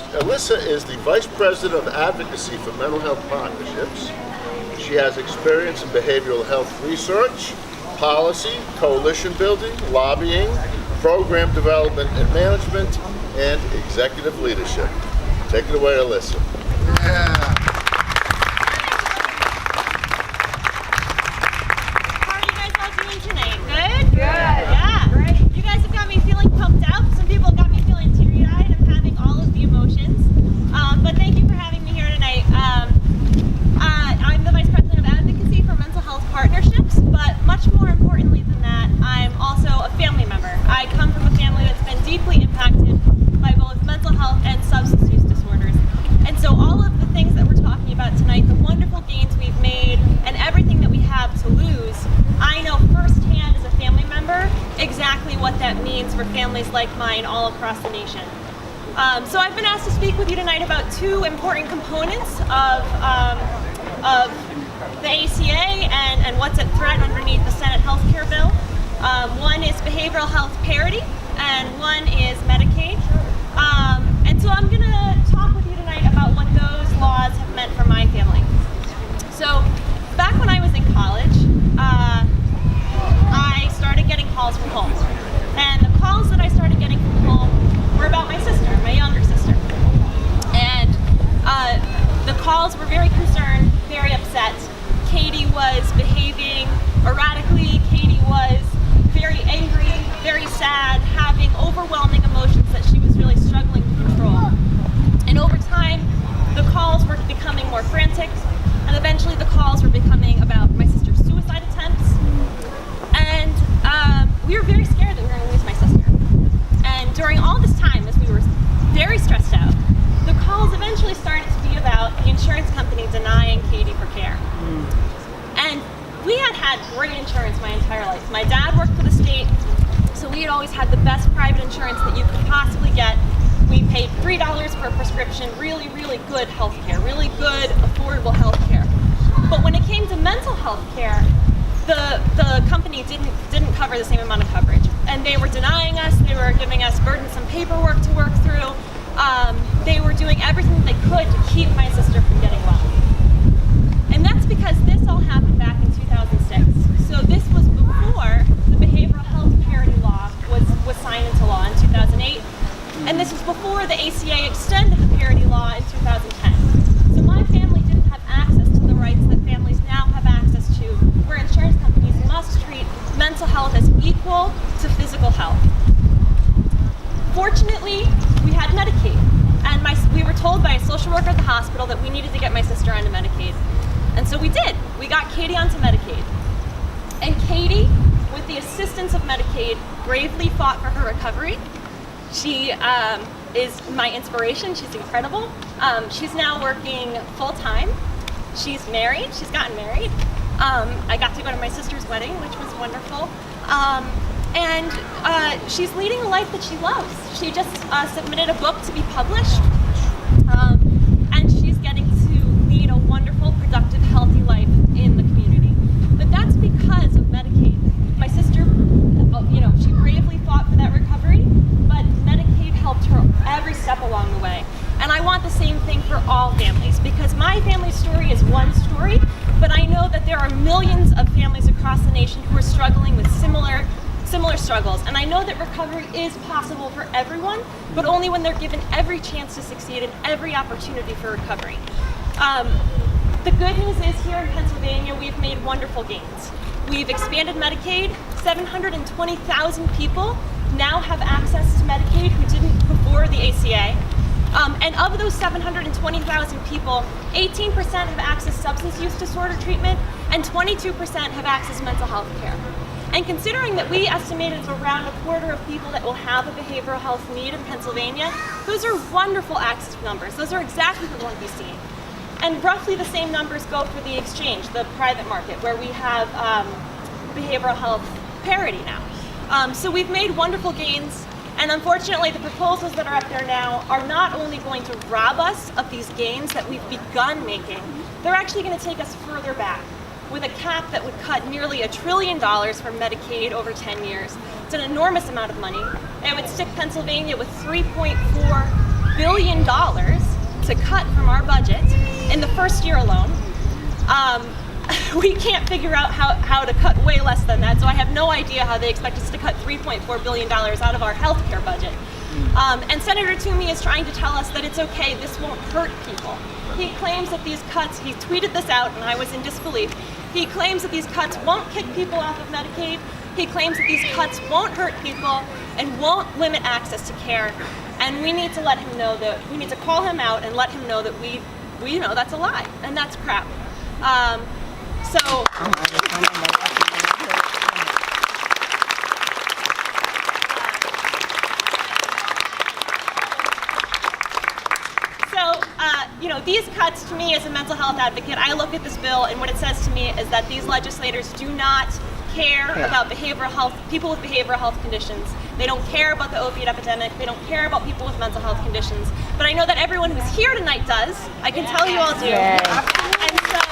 Alyssa is the Vice President of Advocacy for Mental Health Partnerships. She has experience in behavioral health research, policy, coalition building, lobbying, program development and management, and executive leadership. Take it away, Alyssa. Yeah. How are you guys all doing tonight? Good? Good. Yeah. Great. You guys have got me feeling pumped up. Some people have got me feeling teary-eyed. I'm having all of the emotions. But thank you for having me here tonight. I'm the Vice President of Advocacy for Mental Health Partnerships, but much more importantly than that, I'm also a family member. I come from a family that's been deeply impacted by both mental health and substance use disorders. And so all of the things that we're talking about tonight, the wonderful gains we've made, and everything that we have to lose, I know firsthand as a family member exactly what that means for families like mine all across the nation. So I've been asked to speak with you tonight about two important components of the AHCA and what's at threat underneath the Senate healthcare bill. One is behavioral health parity, and one is Medicaid. And so I'm going to talk with you tonight about what those laws have meant for my family. So back when I was in college, I started getting calls from home. And the calls that I started getting from home were about my sister, my younger sister. And the calls were very concerned, very upset. Katie was behaving erratically. Katie was very angry, very sad, having overwhelming emotions that she was really struggling to control. And over time, the calls were becoming more frantic, and eventually the calls were becoming about my sister's suicide attempts. And we were very scared that we were going to lose my sister. And during all this time, as we were very stressed out, the calls eventually started to be about the insurance company denying Katie for care. And we had great insurance my entire life. My dad worked for the state, so we had always had the best private insurance that you could possibly get. We paid $3 per prescription, really, really good health care, really good, affordable health care. But when it came to mental health care, the company didn't cover the same amount of coverage. And they were denying us, they were giving us burdensome paperwork to work through. They were doing everything they could to keep my sister from getting well. And that's because this all happened back in 2006. So this was before the behavioral health parity law was signed into law in 2008. And this was before the AHCA extended the parity law in 2010. So my family didn't have access to the rights that families now have access to, where insurance companies must treat mental health as equal to physical health. Fortunately, we had Medicaid. And we were told by a social worker at the hospital that we needed to get my sister onto Medicaid. And so we did. We got Katie onto Medicaid. And Katie, with the assistance of Medicaid, bravely fought for her recovery. She is my inspiration. She's incredible. She's now working full-time. She's married. She's gotten married. I got to go to my sister's wedding, which was wonderful. And she's leading a life that she loves. She just submitted a book to be published. And she's getting to lead a wonderful, productive, healthy life in the community. But that's because of Medicaid. My sister, she bravely fought for that recovery, but Medicaid helped her every step along the way. And I want the same thing for all families, because my family's story is one story, but I know that there are millions of families across the nation who are struggling with similar struggles. And I know that recovery is possible for everyone, but only when they're given every chance to succeed and every opportunity for recovery. The good news is here in Pennsylvania, we've made wonderful gains. We've expanded Medicaid. 720,000 people now have access to Medicaid who didn't before the AHCA. And of those 720,000 people, 18% have access to substance use disorder treatment, and 22% have access to mental health care. And considering that we estimated it's around a quarter of people that will have a behavioral health need in Pennsylvania, those are wonderful access numbers. Those are exactly what we want to be seeing. And roughly the same numbers go for the exchange, the private market, where we have behavioral health parity now. So we've made wonderful gains, and unfortunately the proposals that are up there now are not only going to rob us of these gains that we've begun making, they're actually going to take us further back, with a cap that would cut nearly $1 trillion from Medicaid over 10 years. It's an enormous amount of money. It would stick Pennsylvania with $3.4 billion to cut from our budget in the first year alone. We can't figure out how to cut way less than that, so I have no idea how they expect us to cut $3.4 billion out of our healthcare budget. And Senator Toomey is trying to tell us that it's okay, this won't hurt people. He claims that these cuts, he tweeted this out and I was in disbelief, he claims that these cuts won't kick people off of Medicaid, he claims that these cuts won't hurt people and won't limit access to care, and we need to let him know that, we need to call him out and let him know that we know that's a lie, and that's crap. These cuts, to me as a mental health advocate, I look at this bill and what it says to me is that these legislators do not care about behavioral health, people with behavioral health conditions. They don't care about the opiate epidemic. They don't care about people with mental health conditions. But I know that everyone who's here tonight does. I can tell you all do. And so